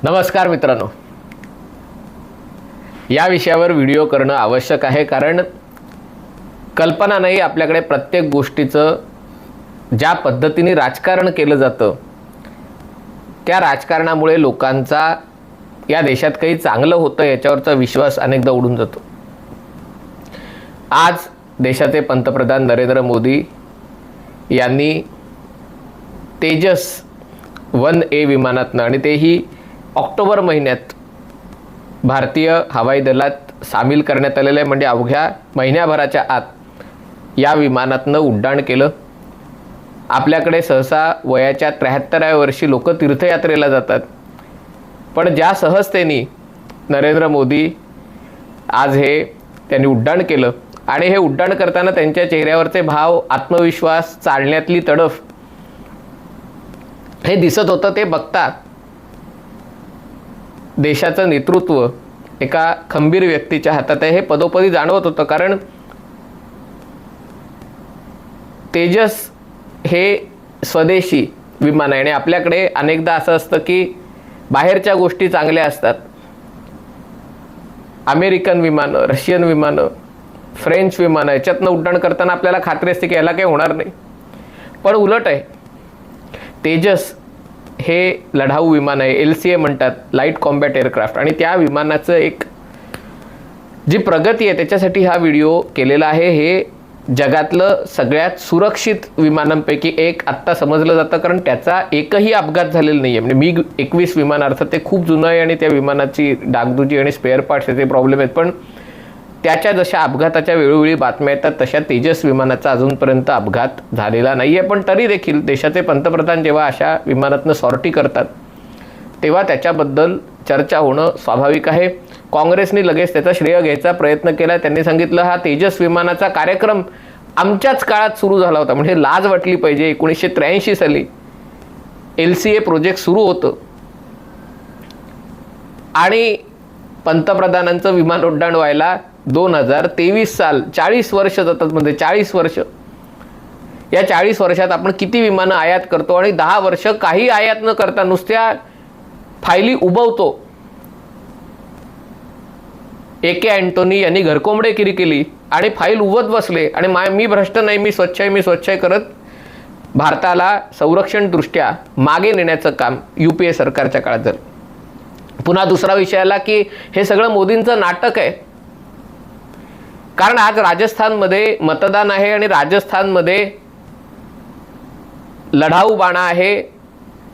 नमस्कार मित्रांनो, या विषयावर व्हिडिओ करणं आवश्यक आहे, कारण कल्पना नाही आपल्याकडे प्रत्येक गोष्टीचं ज्या पद्धतीने राजकारण केलं जातं त्या राजकारणामुळे लोकांचा या देशात काही चांगलं होतं याच्यावरचा विश्वास अनेकदा उडून जातो। आज देशाचे पंतप्रधान नरेंद्र मोदी यांनी तेजस 1A विमानातनं, आणि तेही ऑक्टोबर महिन्यात भारतीय हवाई दलात सामील करण्यात आलेलं आहे, म्हणजे अवघ्या महिन्याभराच्या आत या विमानातनं उड्डाण केलं। आपल्याकडे सहसा वयाच्या 73व्या वर्षी लोक तीर्थयात्रेला जातात, पण ज्या सहजतेने नरेंद्र मोदी आज त्यांनी उड्डाण केलं, आणि हे उड्डाण करताना त्यांच्या चेहऱ्यावरचे भाव, आत्मविश्वास, चालण्यातली तडफ हे दिसत होतं। ते बघता देशाचं नेतृत्व एका खंबीर व्यक्तीच्या हातात आहे हे पदोपदी जाणवत होतं। कारण तेजस हे स्वदेशी विमान आहे, आणि आपल्याकडे अनेकदा असं असतं की बाहेरच्या गोष्टी चांगल्या असतात, अमेरिकन विमानं, रशियन विमानं, फ्रेंच विमानं, याच्यातनं उड्डाण करताना आपल्याला खात्री असते की याला काही होणार नाही, पण उलट आहे। तेजस हे लढाऊ विमान आहे, LCA म्हणतात, लाईट कॉम्बॅट एअरक्राफ्ट, आणि त्या विमानाचं एक जी प्रगती आहे त्याच्यासाठी हा व्हिडिओ केलेला आहे। हे जगातलं सगळ्यात सुरक्षित विमानांपैकी एक आत्ता समजलं जातं, कारण त्याचा एकही अपघात झालेला नाही आहे। म्हणजे MiG-21 विमान, अर्थात ते खूप जुनं आहे आणि त्या विमानाची डागडुजी आणि स्पेअर पार्ट्स याचे प्रॉब्लेम आहेत, पण त्याच्या जशा अपघाताच्या वेळोवेळी बातम्या येतात तशा तेजस विमानाचा अजूनपर्यंत अपघात झालेला नाही आहे। पण तरी देखील देशाचे पंतप्रधान जेव्हा अशा विमानातनं सॉर्टी करतात तेव्हा त्याच्याबद्दल चर्चा होणं स्वाभाविक आहे। काँग्रेसने लगेच त्याचा श्रेय घ्यायचा प्रयत्न केला। त्यांनी सांगितलं हा तेजस विमानाचा कार्यक्रम आमच्याच काळात सुरू झाला होता, म्हणजे लाज वाटली पाहिजे। 1983 साली LCA प्रोजेक्ट सुरू होतं आणि पंतप्रधानांचं विमान उड्डाण व्हायला 2023 साल, 40 वर्ष जातात, म्हणजे 40 वर्ष। या 40 वर्षात आपण किती विमानं आयात करतो, आणि 10 वर्ष काही आयात न करता नुसत्या फायली उबवतो। AK अँटोनी यांनी घरकोंबडेगिरी केली आणि फाईल उबत बसले, आणि मी भ्रष्ट नाही, मी स्वच्छ आहे, मी स्वच्छ आहे करत भारताला संरक्षण दृष्ट्या मागे नेण्याचं काम UPA सरकारच्या काळात झालं। पुन्हा दुसरा विषय आला की हे सगळं मोदींचं नाटक आहे, कारण आज राजस्थानमध्ये मतदान आहे आणि राजस्थानमध्ये लढाऊ बाणा आहे।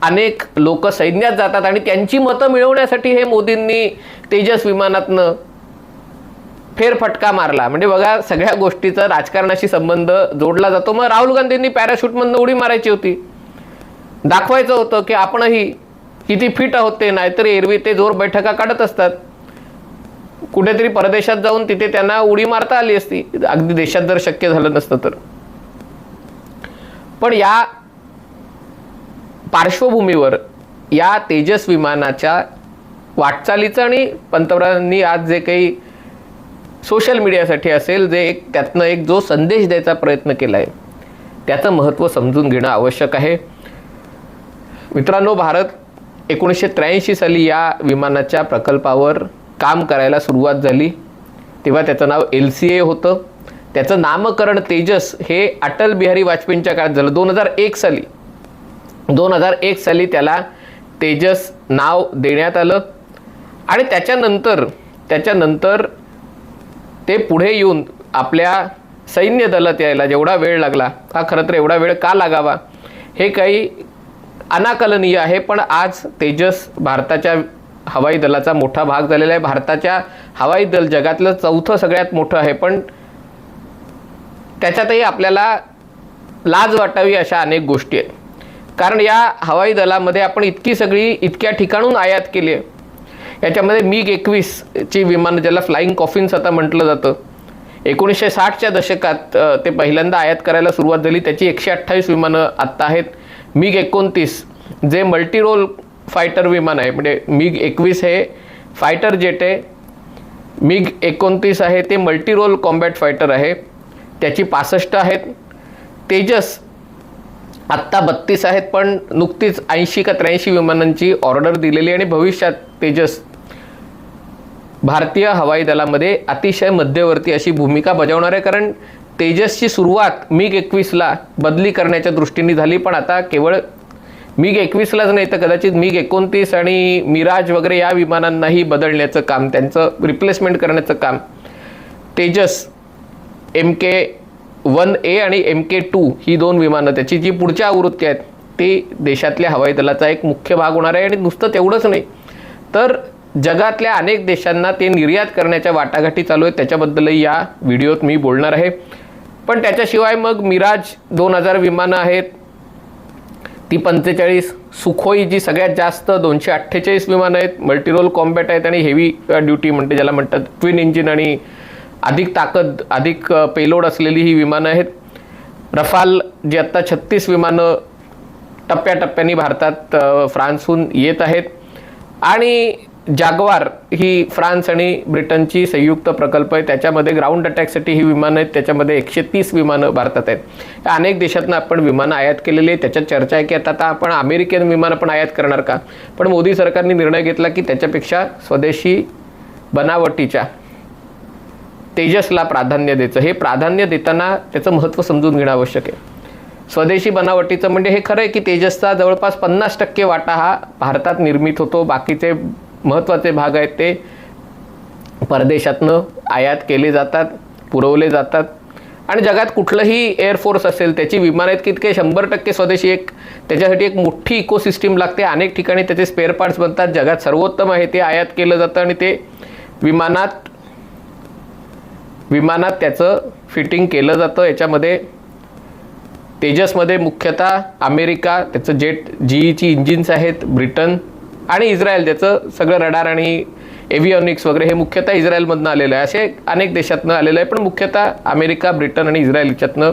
अनेक लोक सैन्यात जातात आणि त्यांची मतं मिळवण्यासाठी हे मोदींनी तेजस विमानातनं फेरफटका मारला। म्हणजे बघा, सगळ्या गोष्टीचा राजकारणाशी संबंध जोडला जातो। मग राहुल गांधींनी पॅराशूटमधनं उडी मारायची होती, दाखवायचं होतं की आपणही किती फिट आहोत ते, नाहीतर एरवी ते जोर बैठका काढत असतात। कुठेतरी परदेशात जाऊन तिथे त्यांना उडी मारता आली असती, अगदी देशात जर शक्य झालं नसतं तर। पण या पार्श्वभूमीवर या तेजस विमानाच्या वाटचालीचं आणि पंतप्रधानांनी आज जे काही सोशल मीडियासाठी असेल जे त्यातनं एक जो संदेश द्यायचा प्रयत्न केला आहे त्याचं महत्त्व समजून घेणं आवश्यक आहे। मित्रांनो, भारत 1983 साली या विमानाच्या प्रकल्पावर काम करायला सुरुवात झाली, तेव्हा त्याचं नाव LCA होतं। त्याचं नामकरण तेजस हे अटल बिहारी वाजपेयींच्या काळात झालं 2001 साली त्याला तेजस नाव देण्यात आलं, आणि त्याच्यानंतर ते पुढे येऊन आपल्या सैन्य दलात यायला जेवढा वेळ लागला, हा खरं तर एवढा वेळ का लागावा हे काही अनाकलनीय आहे। पण आज तेजस भारताच्या हवाई दलाचा मोठा भाग झालेला आहे। भारताच्या हवाई दल जगातलं 4थं सगळ्यात मोठं आहे, पण त्याच्यातही आपल्याला लाज वाटावी अशा अनेक गोष्टी आहेत। कारण या हवाई दलामध्ये आपण इतक्या ठिकाणून आयात केली आहे। याच्यामध्ये MiG-21 ची विमानं, ज्याला फ्लाइंग कॉफिन्स आता म्हटलं जातं, 1960च्या दशकात ते पहिल्यांदा आयात करायला सुरुवात झाली। त्याची 128 विमानं आत्ता आहेत। MiG-29 जे मल्टी रोल फायटर विमान आहे, म्हणजे MiG-21 हे फायटर जेट आहे MiG-29 आहे ते मल्टी रोल कॉम्बॅट फायटर आहे, त्याची 65 आहेत. तेजस आत्ता 32 आहेत, पण नुकतीच 80 का 83 विमानांची ऑर्डर दिलेली आणि भविष्यात तेजस भारतीय हवाई दलामध्ये अतिशय मध्यवर्ती अशी भूमिका बजावणार आहे. कारण तेजसची सुरुवात MiG-21ला बदली करण्याच्या दृष्टीने झाली, पण आता केवळ MiG-21लाच नाही तर कदाचित MiG-29 आणि मिराज वगैरे या विमानांनाही बदलण्याचं काम, त्यांचं रिप्लेसमेंट करण्याचं काम तेजस MK-1A आणि MK-2 ही 2 विमानं, त्याची जी पुढच्या आवृत्ती आहेत ते देशातल्या हवाई दलाचा एक मुख्य भाग होणार आहे. आणि नुसतं तेवढंच नाही तर जगातल्या अनेक देशांना ते निर्यात करण्याच्या वाटाघाटी चालू आहेत, त्याच्याबद्दलही या व्हिडिओत मी बोलणार आहे. पण त्याच्याशिवाय मग मिराज 2000 विमानं आहेत, ती 45, सुखोई जी सगळ्यात जास्त 248 विमानं आहेत, मल्टीरोल कॉम्बॅट आहेत आणि हेवी ड्युटी म्हणते ज्याला म्हणतात, ट्विन इंजिन आणि अधिक ताकद अधिक पेलोड असलेली ही विमानं आहेत. रफाल जी आत्ता 36 विमानं टप्प्याटप्प्याने भारतात फ्रान्सहून येत आहेत. आणि जाग्वार ही फ्रान्स आणि ब्रिटनची संयुक्त प्रकल्प आहे, त्याच्यामध्ये ग्राउंड अटॅकसाठी ही विमानं आहेत, त्याच्यामध्ये 130 विमानं भारतात आहेत. या अनेक देशातनं आपण विमानं आयात केलेली आहे. त्याच्यात चर्चा आहे की आता आपण अमेरिकन विमानं पण आयात करणार का, पण मोदी सरकारने निर्णय घेतला की त्याच्यापेक्षा स्वदेशी बनावटीच्या तेजसला प्राधान्य द्यायचं. हे प्राधान्य देताना त्याचं महत्त्व समजून घेणं आवश्यक आहे. स्वदेशी बनावटीचं म्हणजे हे खरं आहे की तेजसचा जवळपास 50% वाटा हा भारतात निर्मित होतो, बाकीचे महत्त्वाचे भाग आहेत ते परदेशातनं आयात केले जातात, पुरवले जातात. आणि जगात कुठलंही एअरफोर्स असेल त्याची विमानं आहेत की ते 100% स्वदेशी, त्याच्यासाठी एक मोठी इकोसिस्टीम लागते, अनेक ठिकाणी त्याचे स्पेअर पार्ट्स बनतात. जगात सर्वोत्तम आहे ते आयात केलं जातं आणि ते विमानात त्याचं फिटिंग केलं जातं. याच्यामध्ये तेजसमध्ये मुख्यतः अमेरिका, त्याचं जेट जीईची इंजिन्स आहेत, ब्रिटन आणि इस्रायल, त्याचं सगळं रडार आणि एव्हिओनिक्स वगैरे हे मुख्यतः इस्रायलमधनं आलेलं आहे. असे अनेक देशातनं आलेलं आहे, पण मुख्यतः अमेरिका, ब्रिटन आणि इस्रायल याच्यातनं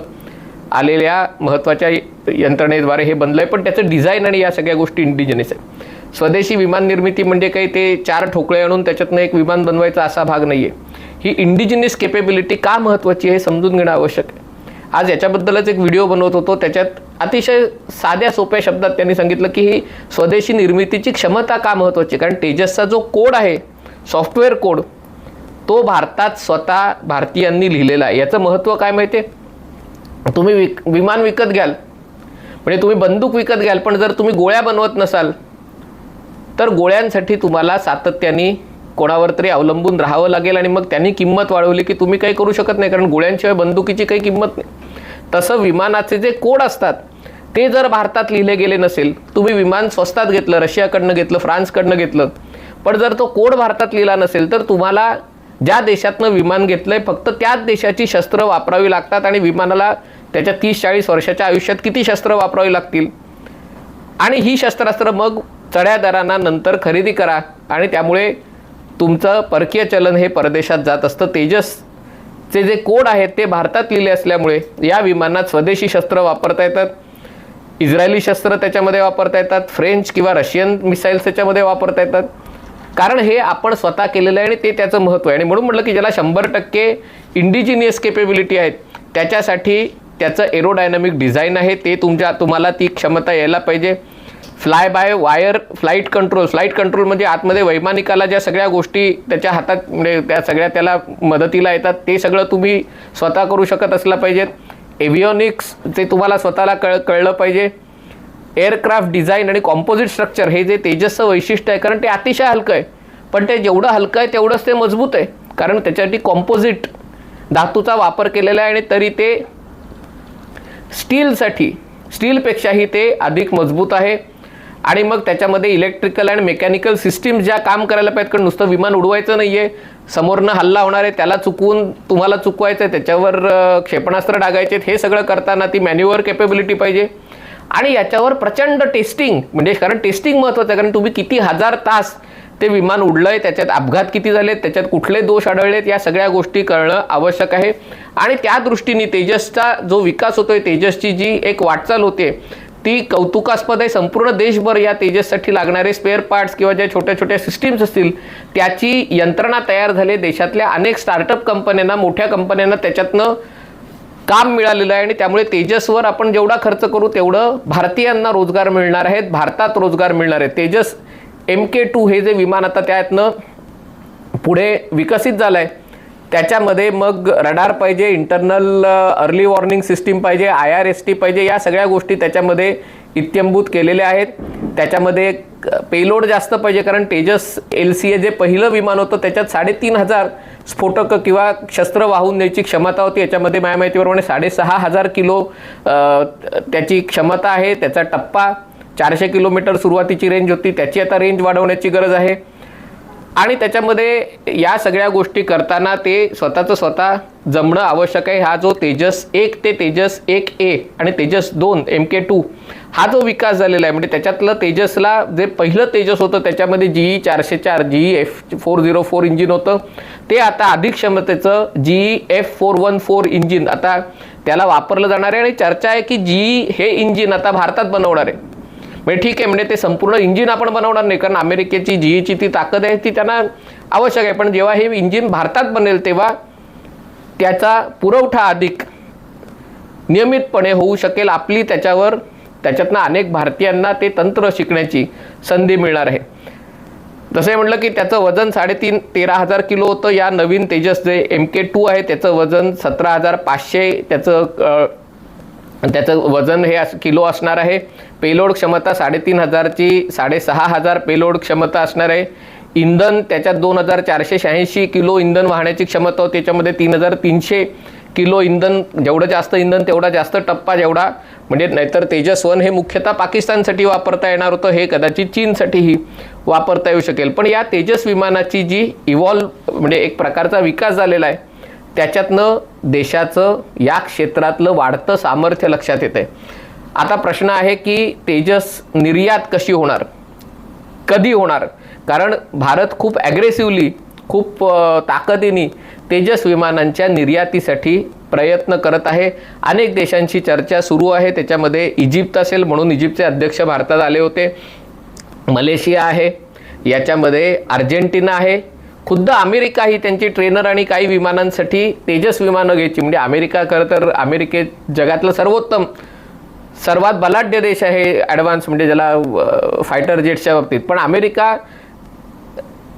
आलेल्या महत्त्वाच्या यंत्रणेद्वारे हे बनलं आहे. पण त्याचं डिझाईन आणि या सगळ्या गोष्टी इंडिजिनस आहे. स्वदेशी विमान निर्मिती म्हणजे काही ते 4 ठोकळे आणून त्याच्यातनं एक विमान बनवायचा असा भाग नाही आहे. ही इंडिजिनस केपेबिलिटी का महत्त्वाची आहे हे समजून घेणं आवश्यक आहे. आज याच्याबद्दलच एक व्हिडिओ बनवत होतो, त्याच्यात अतिशय साध्या सोप्या शब्दात त्यांनी सांगितलं की ही स्वदेशी निर्मितीची क्षमता का महत्त्वाची. कारण तेजसचा जो कोड आहे, सॉफ्टवेअर कोड, तो भारतात स्वतः भारतीयांनी लिहिलेला आहे. याचं महत्त्व काय माहिती आहे, तुम्ही विमान विकत घ्याल म्हणजे तुम्ही बंदूक विकत घ्याल, पण जर तुम्ही गोळ्या बनवत नसाल तर गोळ्यांसाठी तुम्हाला सातत्याने कोणावर तरी अवलंबून राहावं लागेल आणि मग त्यांनी किंमत वाढवली की तुम्ही काही करू शकत नाही, कारण गोळ्यांशिवाय बंदुकीची काही किंमत नाही. तसं विमानाचे जे कोड असतात ते जर भारतात लिहिले गेले नसेल, तुम्ही विमान स्वस्तात घेतलं, रशियाकडनं घेतलं, फ्रान्सकडनं घेतलं, पण जर तो कोड भारतात लिहिला नसेल तर तुम्हाला ज्या देशातनं विमान घेतलंय फक्त त्याच देशाची शस्त्र वापरावी लागतात आणि विमानाला त्याच्या 30-40 वर्षाच्या आयुष्यात किती शस्त्र वापरावी लागतील आणि ही शस्त्रास्त्र मग चढ्या दरांना नंतर खरेदी करा आणि त्यामुळे तुमचं परकीय चलन हे परदेशात जात असतं. तेजसचे जे कोड आहेत ते भारतात लिहिले असल्यामुळे या विमानात स्वदेशी शस्त्र वापरता येतात, इस्रायली शस्त्र त्याच्यामध्ये वापरता येतात, फ्रेंच किंवा रशियन मिसाईल्स त्याच्यामध्ये वापरता येतात, कारण हे आपण स्वतः केलेलं आहे आणि ते त्याचं महत्त्व आहे. आणि म्हणून म्हटलं की ज्याला 100% इंडिजिनियस केपेबिलिटी आहेत त्याच्यासाठी त्याचं एरोडायनामिक डिझाईन आहे, ते तुम्हाला ती क्षमता यायला पाहिजे. Fly by wire flight control म्हणजे आतमध्ये वैमानिकाला ज्या सगळ्या गोष्टी त्याच्या हातात म्हणजे त्या सगळ्या त्याला मदतीला येतात ते सगळं तुम्ही स्वतः करू शकत असलं पाहिजेत. एव्हिओनिक्स ते तुम्हाला स्वतःला कळलं पाहिजे. एअरक्राफ्ट डिझाईन आणि कॉम्पोजिट स्ट्रक्चर हे जे तेजसचं वैशिष्ट्य आहे, कारण ते अतिशय हलकं आहे, पण ते जेवढं हलकं आहे तेवढंच ते मजबूत आहे, कारण त्याच्यासाठी कॉम्पोजिट धातूचा वापर केलेला आहे आणि तरी ते स्टीलपेक्षाही ते अधिक मजबूत आहे. आणि मग त्याच्यामध्ये इलेक्ट्रिकल आणि मेकॅनिकल सिस्टीम ज्या काम करायला पाहिजेत, कारण नुसतं विमान उडवायचं नाही आहे, समोरनं हल्ला होणार आहे त्याला तुम्हाला चुकवायचं आहे, त्याच्यावर क्षेपणास्त्र डागायचे, हे सगळं करताना ती मॅन्युअर केपेबिलिटी पाहिजे. आणि याच्यावर प्रचंड टेस्टिंग, म्हणजे कारण टेस्टिंग महत्त्वाचं आहे, कारण तुम्ही किती हजार तास ते विमान उडलं आहे, त्याच्यात अपघात किती झालेत, त्याच्यात कुठले दोष आढळलेत, या सगळ्या गोष्टी कळणं आवश्यक आहे. आणि त्या दृष्टीने तेजसचा जो विकास होतोय, तेजसची जी एक वाटचाल होते ती कौतुकास्पद आहे. संपूर्ण देशभर या तेजससाठी लागणारे स्पेअर पार्ट्स किंवा ज्या छोट्या छोट्या सिस्टीम्स असतील त्याची यंत्रणा तयार झाली. देशातल्या अनेक स्टार्टअप कंपन्यांना, मोठ्या कंपन्यांना त्याच्यातनं काम मिळालेलं आहे आणि त्यामुळे तेजसवर आपण जेवढा खर्च करू तेवढं भारतीयांना रोजगार मिळणार आहेत, भारतात रोजगार मिळणार आहेत. तेजस MK2 हे जे विमान आता त्यातनं पुढे विकसित झालं आहे, त्याच्यामध्ये मग रडार पाहिजे, इंटरनल अर्ली वॉर्निंग सिस्टीम पाहिजे, IRST पाहिजे, या सगळ्या गोष्टी त्याच्यामध्ये इत्यंभूत केलेल्या आहेत. त्याच्यामध्ये पेलोड जास्त पाहिजे, कारण तेजस LCA जे पहिलं विमान होतं त्याच्यात 3,500 स्फोटक किंवा शस्त्र वाहून न्यायची क्षमता होती. याच्यामध्ये माझ्या माहितीप्रमाणे 6,500 किलो त्याची क्षमता आहे. त्याचा टप्पा 400 किलोमीटर सुरुवातीची रेंज होती, त्याची आता रेंज वाढवण्याची गरज आहे. आणि त्याच्यामध्ये या सगळ्या गोष्टी करताना ते स्वतः जमणं आवश्यक आहे. हा जो तेजस 1 ते तेजस 1A आणि तेजस 2 MK2 हा जो विकास झालेला आहे, म्हणजे त्याच्यातलं तेजसला जे पहिलं तेजस होतं त्याच्यामध्ये GE 404 GE F404 इंजिन होतं, ते आता अधिक क्षमतेचं GE F414 इंजिन आता त्याला वापरलं जाणार आहे. आणि चर्चा आहे की GE हे इंजिन आता भारतात बनवणार आहे. म्हणजे ठीक आहे, म्हणजे ते संपूर्ण इंजिन आपण बनवणार नाही, कारण अमेरिकेची GEची ती ताकद आहे, ती त्यांना आवश्यक आहे. पण जेव्हा हे इंजिन भारतात बनेल तेव्हा त्याचा पुरवठा अधिक नियमितपणे होऊ शकेल. आपली त्याच्यातनं अनेक भारतीयांना ते तंत्र शिकण्याची संधी मिळणार आहे. जसे म्हटलं की त्याचं वजन 13,500 किलो होतं. या नवीन तेजस जे MK2 आहे त्याचं वजन 17,500 त्याचं वजन हे किलो असणार आहे. पेलोड क्षमता 3,500 ची 6,500 पेलोड क्षमता असणार आहे. इंधन त्याच्यात 2,486 किलो इंधन वाहण्याची क्षमता होती. त्याच्यामध्ये 3,300 किलो इंधन, जेवढं जास्त इंधन तेवढा जास्त टप्पा जेवढा, म्हणजे नाहीतर तेजस 1 हे मुख्यतः पाकिस्तानसाठी वापरता येणार होतं, हे कदाचित चीनसाठीही वापरता येऊ शकेल. पण या तेजस विमानाची जी म्हणजे एक प्रकारचा विकास झालेला आहे, त्याच्यातनं देशाचं या क्षेत्रातलं वाढतं सामर्थ्य लक्षात येतं आहे. आता प्रश्न आहे की तेजस निर्यात कशी होणार, कधी होणार? कारण भारत खूप ॲग्रेसिव्हली, खूप ताकदीने तेजस विमानांच्या निर्यातीसाठी प्रयत्न करत आहे. अनेक देशांची चर्चा सुरू आहे. त्याच्यामध्ये इजिप्त असेल, म्हणून इजिप्तचे अध्यक्ष भारतात आले होते. मलेशिया आहे, याच्यामध्ये अर्जेंटिना आहे, खुद्द अमेरिका ही त्यांची ट्रेनर आणि काही विमानांसाठी तेजस विमानं घ्यायची. म्हणजे अमेरिका खरं तर जगातलं सर्वोत्तम, सर्वात बलाढ्य देश आहे ॲडव्हान्स, म्हणजे ज्याला फायटर जेट्सच्या बाबतीत. पण अमेरिका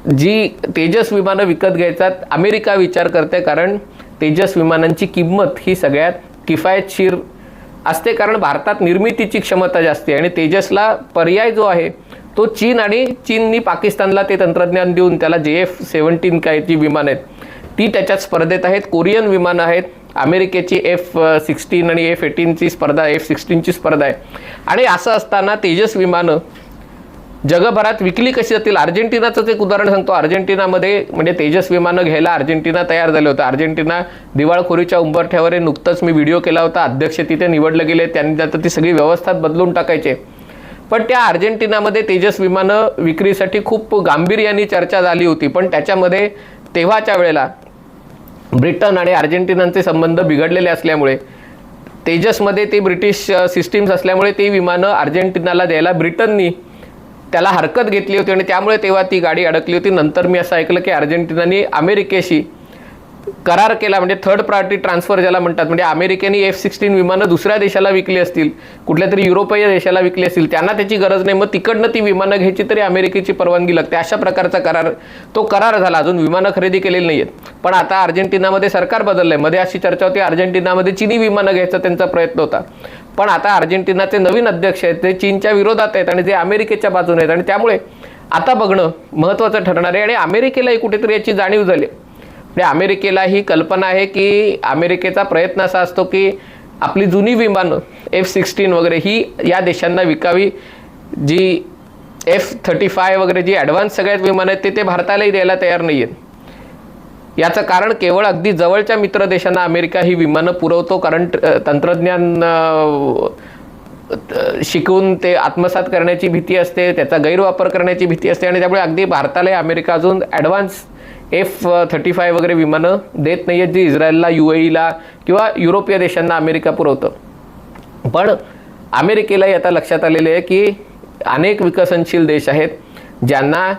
जी तेजस विमानं विकत घ्यायचा अमेरिका विचार करते, कारण तेजस विमानांची किंमत ही सगळ्यात किफायतशीर असते, कारण भारतात निर्मितीची क्षमता जास्त आहे. आणि तेजसला पर्याय जो आहे तो चीन, आणि चीननी पाकिस्तानला ते तंत्रज्ञान देऊन त्याला JF-17 काय जी विमानं आहेत ती त्याच्यात स्पर्धेत आहेत. कोरियन विमानं आहेत, अमेरिकेची F-16 आणि F-18ची स्पर्धा, F-16ची स्पर्धा आहे. आणि असं असताना तेजस विमानं जगभरात विकली कशी जातील? अर्जेंटिनाचंच एक उदाहरण सांगतो. अर्जेंटिनामध्ये म्हणजे तेजस विमानं घ्यायला अर्जेंटिना तयार झालं होतं. अर्जेंटिना दिवाळखोरीच्या उंबरठ्यावर आहे. नुकतंच मी व्हिडिओ केला होता. अध्यक्ष तिथे निवडले गेले, त्यांनी आता ती सगळी व्यवस्था बदलून टाकायचे. पण त्या अर्जेंटिनामध्ये तेजस विमानं विक्रीसाठी खूप गांभीर्याने चर्चा झाली होती. पण त्याच्यामध्ये तेव्हाच्या वेळेला ब्रिटन आणि अर्जेंटिनाचे संबंध बिघडलेले असल्यामुळे, तेजसमध्ये ते ब्रिटिश सिस्टीम्स असल्यामुळे ती विमानं अर्जेंटिनाला द्यायला ब्रिटननी त्याला हरकत घेतली होती आणि त्यामुळे तेव्हा ती गाडी अडकली होती. नंतर मी असं ऐकलं की अर्जेंटिनाने अमेरिकेशी करार केला, म्हणजे थर्ड पार्टी ट्रान्सफर ज्याला म्हणतात. म्हणजे अमेरिकेने F-16 विमानं दुसऱ्या देशाला विकली असतील, कुठल्या तरी युरोपीय देशाला विकली असतील, त्यांना त्याची गरज नाही, मग तिकडनं ती विमानं घ्यायची तरी अमेरिकेची परवानगी लागते. अशा प्रकारचा करार झाला. अजून विमानं खरेदी केलेली नाही आहेत. पण आता अर्जेंटिनामध्ये सरकार बदललं आहे. मध्ये अशी चर्चा होती अर्जेंटिनामध्ये चीनी विमानं घ्यायचा त्यांचा प्रयत्न होता. पण आता अर्जेंटिनाचे नवीन अध्यक्ष आहेत ते चीनच्या विरोधात आहेत आणि जे अमेरिकेच्या बाजूने आहेत. आणि त्यामुळे आता बघणं महत्त्वाचं ठरणार आहे. आणि अमेरिकेलाही कुठेतरी याची जाणीव झाली. म्हणजे अमेरिकेला ही कल्पना आहे की अमेरिकेचा प्रयत्न असा असतो की आपली जुनी विमानं F-16 वगैरे ही या देशांना विकावी. जी F-35 वगैरे जी ॲडव्हान्स सगळ्यात विमानं आहेत ते भारतालाही द्यायला तयार नाही आहेत. याचं कारण केवळ अगदी जवळच्या मित्र देशांना अमेरिका ही विमानं पुरवतो, कारण तंत्रज्ञान शिकून ते आत्मसात करण्याची भीती असते, त्याचा गैरवापर करण्याची भीती असते. आणि त्यामुळे अगदी भारताला अमेरिका अजून ॲडव्हान्स F-35 वगैरे विमानं देत नाही आहेत, जी इस्रायलला, UAEला किंवा युरोपीय देशांना अमेरिका पुरवतं. पण अमेरिकेलाही आता लक्षात आलेले आहे की अनेक विकसनशील देश आहेत ज्यांना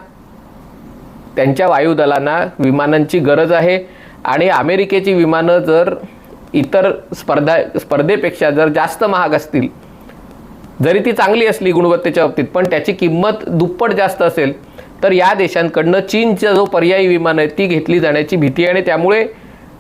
त्यांच्या वायुदलांना विमानांची गरज आहे आणि अमेरिकेची विमानं जर इतर स्पर्धेपेक्षा जर जास्त महाग असतील, जरी ती चांगली असली गुणवत्तेच्या बाबतीत, पण त्याची किंमत दुप्पट जास्त असेल, तर या देशांकडनं चीनचा जो पर्यायी विमान आहे ती घेतली जाण्याची भीती आहे. आणि त्यामुळे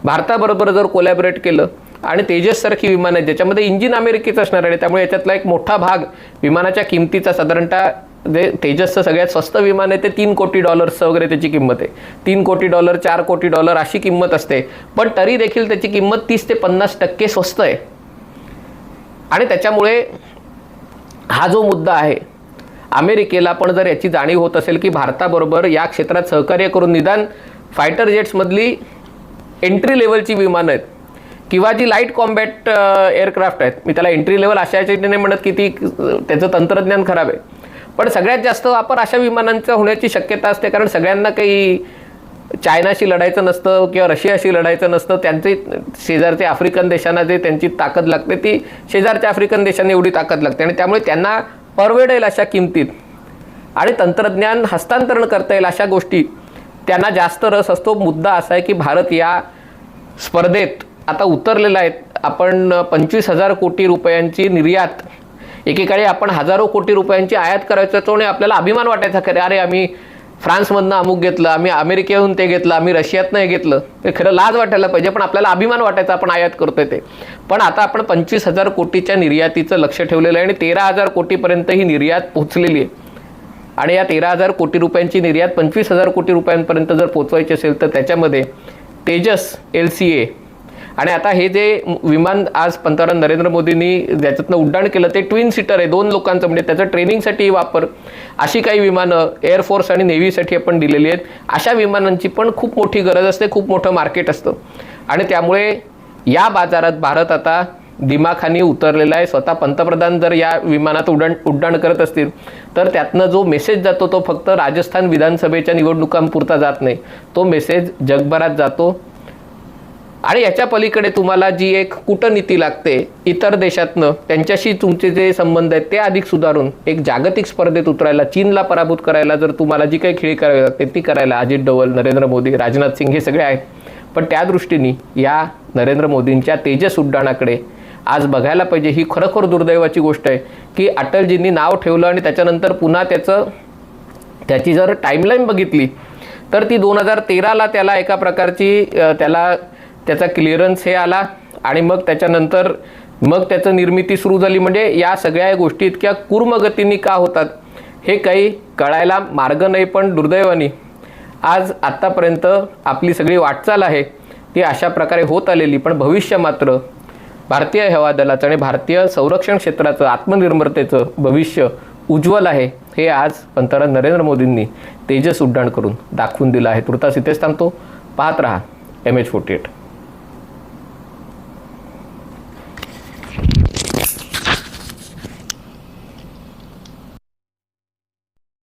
भारताबरोबर जर कोलॅबोरेट केलं आणि तेजससारखी विमानं आहेत ज्याच्यामध्ये इंजिन अमेरिकेचं असणार आहे, त्यामुळे याच्यातला एक मोठा भाग विमानाच्या किमतीचा साधारणतः जे तेजसचं सगळ्यात स्वस्त विमान आहे ते $3 कोटी वगैरे त्याची किंमत आहे. $3 कोटी $4 कोटी अशी किंमत असते, पण तरी देखील त्याची किंमत 30 ते 50% स्वस्त आहे. आणि त्याच्यामुळे हा जो मुद्दा आहे, अमेरिकेला पण जर याची जाणीव होत असेल की भारताबरोबर या क्षेत्रात सहकार्य करून निदान फायटर जेट्समधली एंट्री लेवलची विमानं आहेत किंवा जी लाईट कॉम्बॅट एअरक्राफ्ट आहेत, मी त्याला एंट्री लेवल अशाची नाही म्हणत की ती त्याचं तंत्रज्ञान खराब आहे, पण सगळ्यात जास्त वापर अशा विमानांचा होण्याची शक्यता असते. कारण सगळ्यांना काही चायनाशी लढायचं नसतं किंवा रशियाशी लढायचं नसतं. त्यांचे शेजारच्या आफ्रिकन देशांना जे त्यांची ताकद लागते ती शेजारच्या आफ्रिकन देशांना एवढी ताकद लागते आणि त्यामुळे त्यांना परवडेल अशा किमतीत आणि तंत्रज्ञान हस्तांतरण करता येईल अशा गोष्टी त्यांना जास्त रस असतो. मुद्दा असा आहे की भारत या स्पर्धेत आता उतरलेला आहे. आपण 25,000 कोटी रुपयांची निर्यात, एकेकाळी आपण हजारो कोटी रुपयांची आयात करायचं त्याच्यामुळे आपल्याला अभिमान वाटायचा खरं, अरे आम्ही फ्रान्समधनं अमुक घेतलं, आम्ही अमेरिकेहून ते घेतलं, आम्ही रशियातनं हे घेतलं. ते खरं लाज वाटायला पाहिजे, पण आपल्याला अभिमान वाटायचा आपण आयात करतोय ते. पण आता आपण 25,000 कोटीच्या निर्यातीचं लक्ष ठेवलेलं आहे आणि 13,000 कोटीपर्यंत ही निर्यात पोहोचलेली आहे. आणि या 13,000 कोटी रुपयांची निर्यात 25,000 कोटी रुपयांपर्यंत जर पोहोचवायची असेल तर त्याच्यामध्ये तेजस LCA आणि आता हे जे विमान आज पंतप्रधान नरेंद्र मोदींनी ज्याच्यातनं उड्डाण केलं ते ट्विन सीटर आहे, 2 लोकांचं, म्हणजे त्याचं ट्रेनिंगसाठी वापर, अशी काही विमानं एअरफोर्स आणि नेव्हीसाठी आपण दिलेली आहेत. अशा विमानांची पण खूप मोठी गरज असते, खूप मोठं मार्केट असतं आणि त्यामुळे या बाजारात भारत आता दिमाखानी उतरलेला आहे. स्वतः पंतप्रधान जर या विमानात उड्डाण करत असतील तर त्यातनं जो मेसेज जातो तो फक्त राजस्थान विधानसभेच्या निवडणुकांपुरता जात नाही, तो मेसेज जगभरात जातो. आणि याच्या पलीकडे तुम्हाला जी एक कूटनीती लागते इतर देशातनं, त्यांच्याशी तुमचे जे संबंध आहेत ते अधिक सुधारून एक जागतिक स्पर्धेत उतरायला, चीनला पराभूत करायला जर तुम्हाला जी काही खेळी करावी लागते ती करायला अजित डोवल, नरेंद्र मोदी, राजनाथ सिंग हे सगळे आहेत. पण त्या दृष्टीने या नरेंद्र मोदींच्या तेजस उड्डाणाकडे आज बघायला पाहिजे. ही खरोखर दुर्दैवाची गोष्ट आहे की अटलजींनी नाव ठेवलं आणि त्याच्यानंतर पुन्हा त्याची जर टाईमलाईन बघितली तर ती 2013ला त्याला एका प्रकारची त्याचा क्लिअरन्स हे आला आणि मग त्याच्यानंतर त्याचं निर्मिती सुरू झाली. म्हणजे या सगळ्या गोष्टी इतक्या कूर्मगतीने का होतात हे काही कळायला मार्ग नाही. पण दुर्दैवाने आज आत्तापर्यंत आपली सगळी वाटचाल आहे ती अशा प्रकारे होत आलेली, पण भविष्य मात्र भारतीय हवाई दलाचं आणि भारतीय संरक्षण क्षेत्राचं आत्मनिर्भरतेचं भविष्य उज्ज्वल आहे, हे आज पंतप्रधान नरेंद्र मोदींनी तेजस उड्डाण करून दाखवून दिलं आहे. तुर्तास इथेच थांबतो. पाहत रहा MH48.